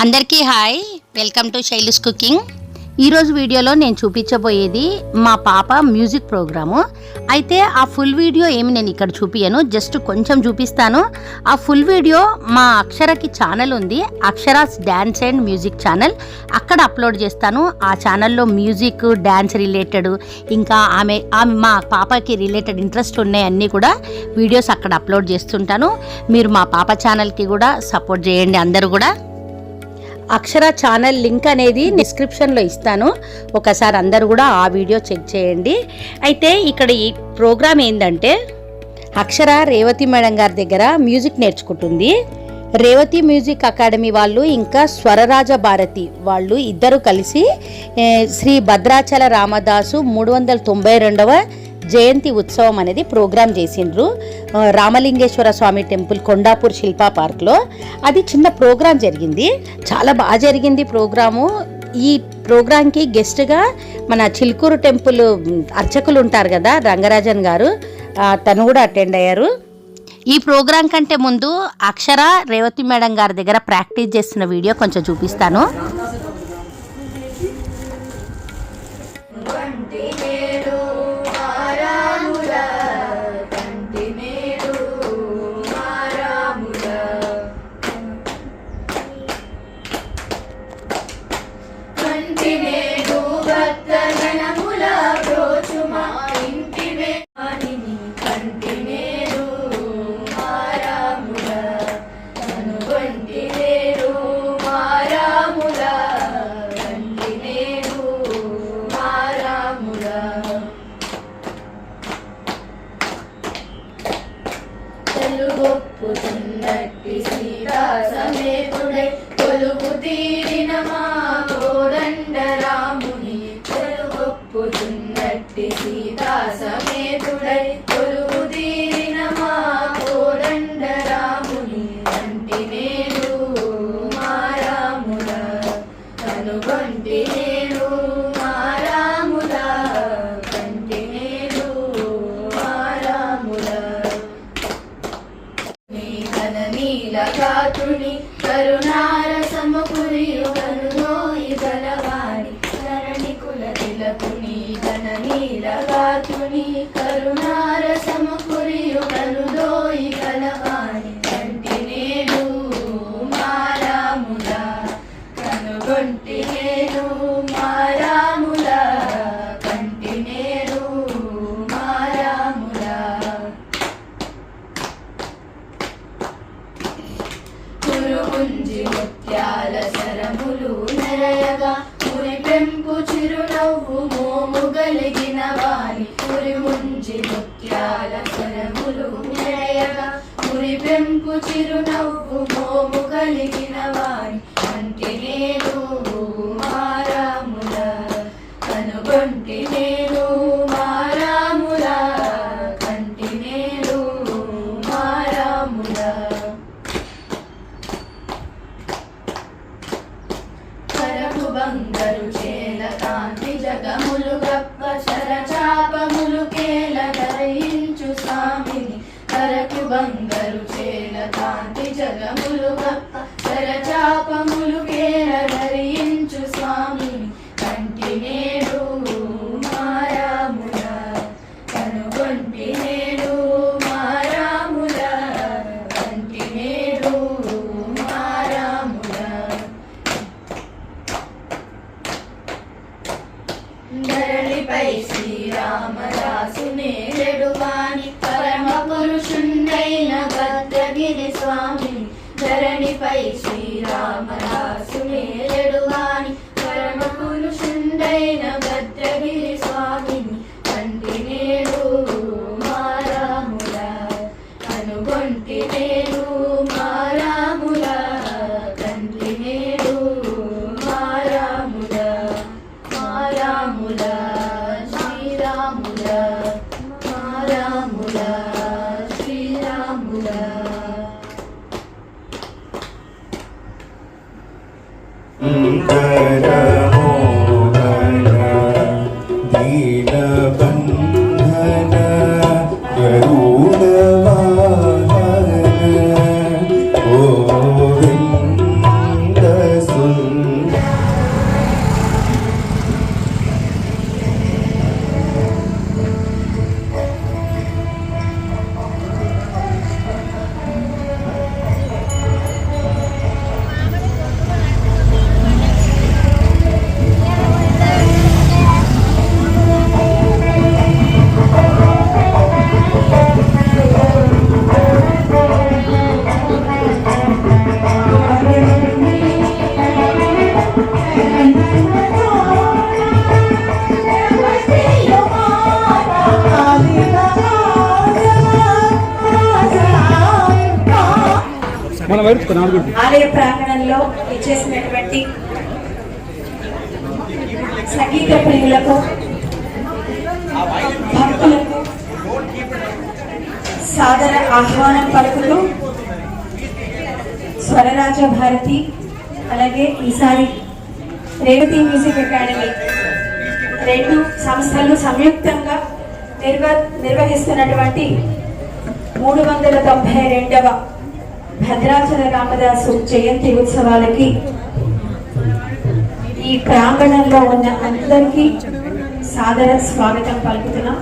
అందరికీ hi, welcome to Shailu's cooking. ఈరోజు వీడియోలో నేను చూపించబోయేది మా పాప మ్యూజిక్ ప్రోగ్రాము. అయితే ఆ ఫుల్ వీడియో ఏమి నేను ఇక్కడ చూపించను, జస్ట్ కొంచెం చూపిస్తాను. ఆ ఫుల్ వీడియో మా అక్షరకి ఛానల్ ఉంది, అక్షరాస్ డ్యాన్స్ అండ్ మ్యూజిక్ ఛానల్, అక్కడ అప్లోడ్ చేస్తాను. ఆ ఛానల్లో మ్యూజిక్, డ్యాన్స్ రిలేటెడ్, ఇంకా ఆమె మా పాపకి రిలేటెడ్ ఇంట్రెస్ట్ ఉన్నాయి అన్నీ కూడా వీడియోస్ అక్కడ అప్లోడ్ చేస్తుంటాను. మీరు మా పాప ఛానల్కి కూడా సపోర్ట్ చేయండి అందరూ కూడా. అక్షర ఛానల్ లింక్ అనేది డిస్క్రిప్షన్లో ఇస్తాను, ఒకసారి అందరూ కూడా ఆ వీడియో చెక్ చేయండి. అయితే ఇక్కడ ఈ ప్రోగ్రామ్ ఏంటంటే, అక్షర రేవతి మేడం గారి దగ్గర మ్యూజిక్ నేర్చుకుంటుంది. రేవతి మ్యూజిక్ అకాడమీ వాళ్ళు ఇంకా స్వరరాజ భారతి వాళ్ళు ఇద్దరు కలిసి శ్రీ భద్రాచల రామదాసు 392వ జయంతి ఉత్సవం అనేది ప్రోగ్రాం చేసిండ్రు. రామలింగేశ్వర స్వామి టెంపుల్ కొండాపూర్ శిల్పా పార్క్లో అది చిన్న ప్రోగ్రాం జరిగింది, చాలా బాగా జరిగింది ప్రోగ్రాము. ఈ ప్రోగ్రాంకి గెస్ట్గా మన చిలుకూరు టెంపుల్ అర్చకులు ఉంటారు కదా, రంగరాజన్ గారు, తను కూడా అటెండ్ అయ్యారు. ఈ ప్రోగ్రాం కంటే ముందు అక్షర రేవతి మేడం గారి దగ్గర ప్రాక్టీస్ చేస్తున్న వీడియో కొంచెం చూపిస్తాను. కరుణార సమపురియు కరుణోయి గలవాణి ధరణి కుల తిలకుని ధన నీలగాతుని కరుణార సమపురియు కరుణోయి గలవాణి కంటి నేడు మారాముల కనుగొంటి నేడు మారాముల కంటి నేడు మారాముల కురుముంజి ముత్యాల సరములు నెరయగా మురి పెంపు చిరునవ్వు మోము గలిగిన వాణి కురిముంజి ముత్యాల సరములు నెరయగా మురి పెంపు చిరునవ్వు మోము గలిగిన వాణి కంటి నేడు మారాముల కనుగొంటి నేడు మారాముల కంటి నేడు మారాముల బంగారు చేల కాంతి జగములు గప్ప శరచాపములు కేల ధరించు స్వామిని కరకు బంగారు చేల కాంతి జగములు గప్ప శరచాపములు కేల ధరించు స్వామిని కంటి నేడు మారాముల కనుగొంటి నేడు మారాముల కంటి నేడు మారాముల ధరణిపై శ్రీరామదాసు నేలెడువాని పరమ పురుషుండైన భద్రగిరి స్వామిని ధరణిపై శ్రీరామదాసు నేలెడువాని పరమ పురుషుండైన భద్రగిరి స్వామిని కంటి నేడు మారాముల కనుగొంటి నేడు మారాముల కంటి నేడు మారాముల మారాముల శ్రీరాముల మారాముల శ్రీరాముల దీనబంధన గరుడవాహన గోవింద ఆలయ ప్రాంగణంలో ఇచ్చేసినటువంటి సంగీత ప్రియులకు భక్తులకు సాదర ఆహ్వానం పలుకుతూ స్వరరాజ భారతి అలాగే ఈసారి రేవతి మ్యూజిక్ అకాడమీ రెండు సంస్థలు సంయుక్తంగా నిర్వహిస్తున్నటువంటి 392వ భద్రాచల రామదాసు జయంతి ఉత్సవాలకి ఈ ప్రాంగణంలో ఉన్న అందరికీ సాదర స్వాగతం పలుకుతున్నాం.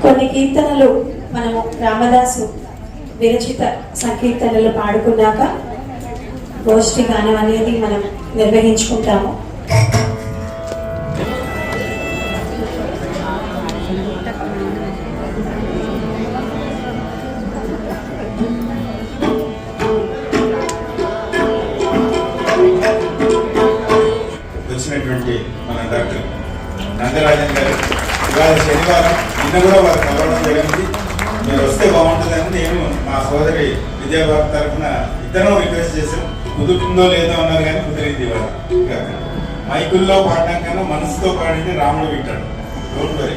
కొన్ని కీర్తనలు మనము రామదాసు విరచిత సంకీర్తనలు పాడుకున్నాక గోష్ఠి గానం అనేది మనం నిర్వహించుకుంటాము. వచ్చినటువంటి మన డాక్టర్ నందరాజన్ గారు ఇవాళ శనివారం నిన్న కూడా వారు కలవడం జరిగింది. మీరు వస్తే బాగుంటుందని నేను మా సోదరి విజయభారత్ తరఫున ఇద్దరం రిక్వెస్ట్ చేసాం. కుదురుతుందో లేదో అన్నారు కానీ కుదిరింది. ఇవాళ మైకుల్లో పాడడం కన్నా మనసుతో పాడితే రాముడు వింటాడు. Don't worry.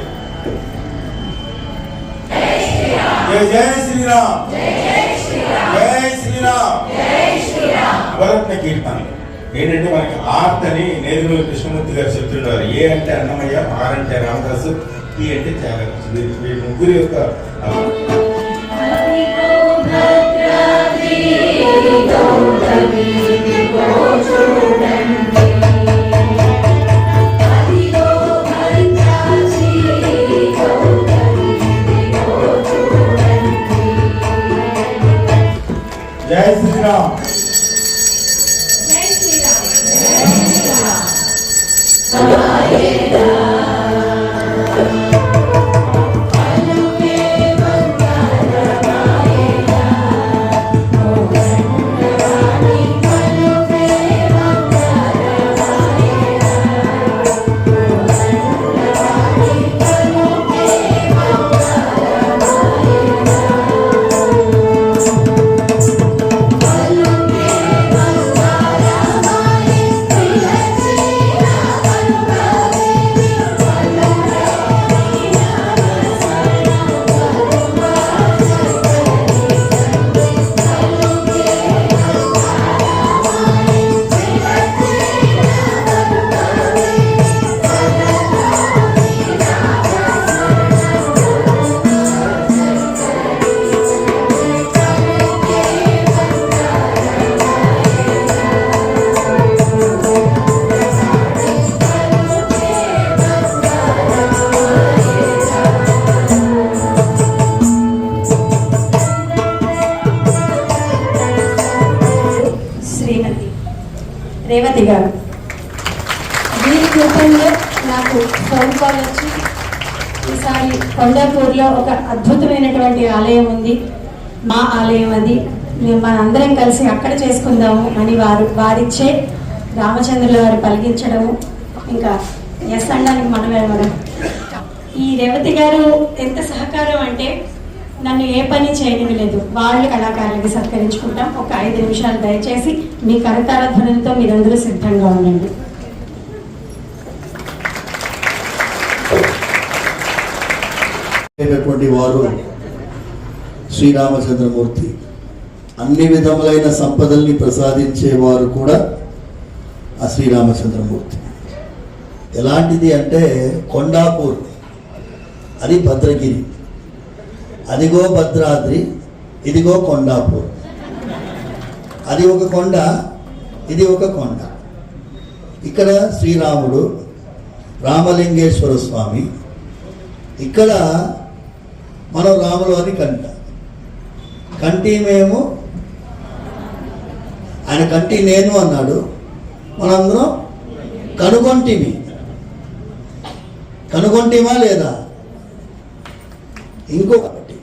జై జై శ్రీరామ్, జై శ్రీరామ్. నవరత్న కీర్తనలు ఏంటంటే మనకి ఆర్ట్ అని నేదునూరి కృష్ణమూర్తి గారు చెప్తుంటారు. ఏ అంటే అన్నమయ్య, ఆర్ అంటే రామదాసు, ఈ అంటే త్యాగరాజు. వీరి ముగ్గురు యొక్క జై శ్రీరామ్. రేవతి గారు వీరి రూపంలో నాకు ఫోన్ కాల్ వచ్చి ఈసారి కొండాపూర్లో ఒక అద్భుతమైనటువంటి ఆలయం ఉంది, మా ఆలయం అది, మేము మనందరం కలిసి అక్కడ చేసుకుందాము అని వారిచ్చే రామచంద్రుల వారు పలికించడము, ఇంకా ఎస్ అనడానికి మనమే మనం. ఈ రేవతి గారు ఎంత సహకారం అంటే నన్ను ఏ పని చేయనివ్వలేదు. వాళ్ళు కళాకారులకి సత్కరించుకుంటాం. ఒక 5 నిమిషాలు దయచేసి మీ కరతాళ ధ్వనులతో మీరందరూ సిద్ధంగా ఉండండి. వారు శ్రీరామచంద్రమూర్తి. అన్ని విధములైన సంపదల్ని ప్రసాదించేవారు కూడా ఆ శ్రీరామచంద్రమూర్తి. ఎలాంటిది అంటే కొండాపూర్ అది భద్రగిరి, అదిగో భద్రాద్రి, ఇదిగో కొండాపూర్. అది ఒక కొండ, ఇది ఒక కొండ. ఇక్కడ శ్రీరాముడు, రామలింగేశ్వర స్వామి, ఇక్కడ మనం రాములవారి కంటి మేము, ఆయన కంటి నేను అన్నాడు, మనందరం కనుగొంటిమా లేదా? ఇంకొకటి,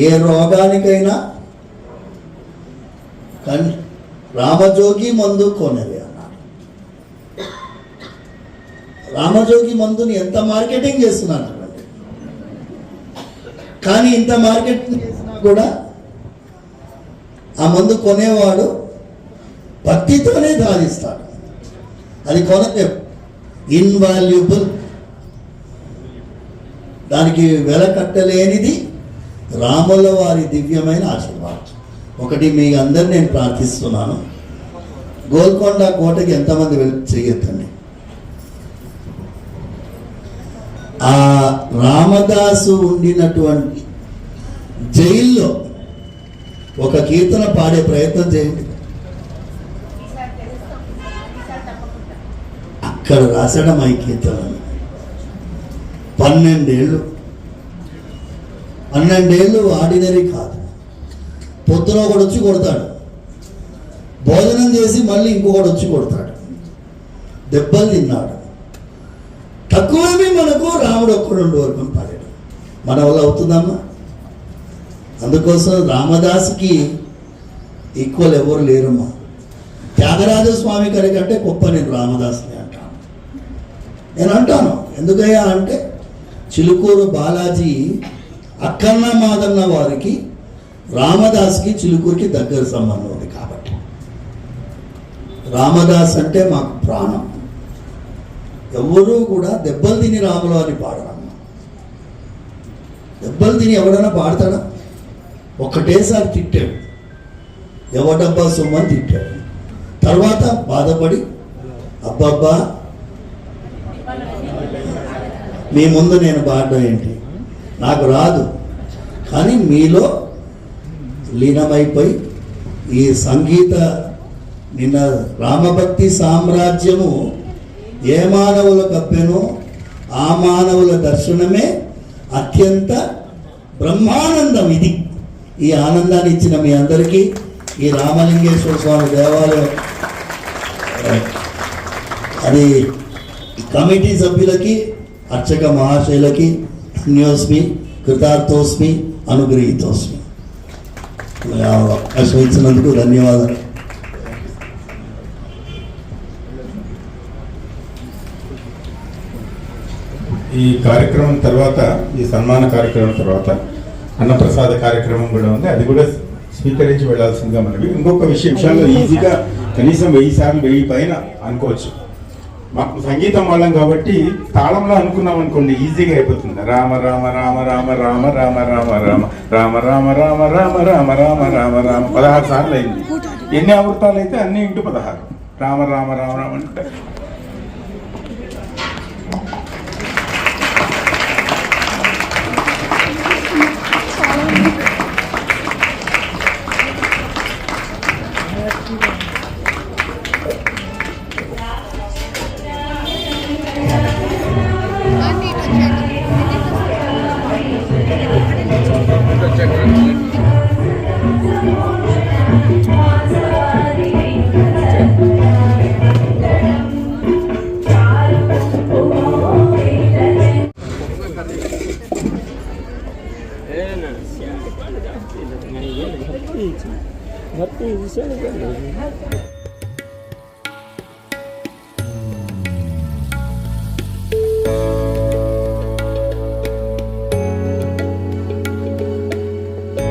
ఏ రోగానికైనా రామజోగి మందు కొనవి అన్నారు. రామజోగి మందుని ఎంత మార్కెటింగ్ చేస్తున్నారు, కానీ ఇంత మార్కెటింగ్ చేసినా కూడా ఆ మందు కొనేవాడు భక్తితోనే సాధిస్తాడు. అది కొనలేవు, ఇన్వాల్యుబుల్, దానికి వెల కట్టలేనిది రాముల వారి దివ్యమైన ఆశీర్వాదం. ఒకటి మీ అందరు నేను ప్రార్థిస్తున్నాను, గోల్కొండ కోటకి ఎంతమంది చేయొద్దండి. ఆ రామదాసు ఉండినటువంటి జైల్లో ఒక కీర్తన పాడే ప్రయత్నం చేయండి. అక్కడ రాసడం ఈ కీర్తనని 12 ఏళ్ళు ఆర్డినరీ కాదు. పొద్దున ఒకడు వచ్చి కొడతాడు, భోజనం చేసి మళ్ళీ ఇంకొకటి వచ్చి కొడతాడు, దెబ్బలు తిన్నాడు. తక్కువేమీ మనకు రాముడు ఒక్కడు వరకు పాడాడు. మన వల్ల అవుతుందమ్మా? అందుకోసం రామదాసుకి ఈక్వల్ ఎవరు లేరమ్మా. త్యాగరాజ స్వామి గారి కంటే గొప్ప నేను రామదాసుని అంటాను. నేను అంటాను ఎందుకయ్యా అంటే, చిలుకూరు బాలాజీ అక్కన్న మాదన్న వారికి రామదాస్కి చిలుకూరికి దగ్గర సంబంధం ఉంది కాబట్టి రామదాస్ అంటే మాకు ప్రాణం. ఎవరూ కూడా దెబ్బలు తిని రాములు అని పాడరమ్మా. దెబ్బలు తిని ఎవడన్నా పాడతాడా? ఒక్కటేసారి తిట్టాడు, ఎవడబ్బా సొమ్మని తిట్టాడు. తర్వాత బాధపడి అబ్బబ్బా మీ ముందు నేను పాడడం ఏంటి, నాకు రాదు, కానీ మీలో లీనమైపోయి ఈ సంగీత నిన్న రామభక్తి సామ్రాజ్యము ఏ మానవుల కప్పెనో ఆ మానవుల దర్శనమే అత్యంత బ్రహ్మానందం. ఇది ఈ ఆనందాన్ని ఇచ్చిన మీ అందరికీ ఈ రామలింగేశ్వర స్వామి దేవాలయం అది కమిటీ సభ్యులకి, అర్చక మహాశయులకి ధన్యోస్మి, కృతార్థోస్మి, అనుగ్రహీతోస్మి. అవకాశం ఇచ్చినందుకు ధన్యవాదాలు. ఈ కార్యక్రమం తర్వాత, ఈ సన్మాన కార్యక్రమం తర్వాత అన్నప్రసాద కార్యక్రమం కూడా ఉంది, అది కూడా స్వీకరించి వెళ్లాల్సిందిగా మనకి. ఇంకొక విషయంలో ఈజీగా కనీసం 1000 సార్లు 1000 పైన అనుకోవచ్చు. మాకు సంగీతం వాళ్ళం కాబట్టి తాళంలో అనుకున్నాం అనుకోండి ఈజీగా అయిపోతుంది. రామ రామ రామ రామ రామ రామ రామ రామ రామ రామ రామ రామ రామ రామ రామ రామ 16 సార్లు అయింది. ఎన్ని ఆవృతాలు అయితే అన్ని ఇంటూ 16 రామ రామ రామ రామ అంటే. Ngerti, bisa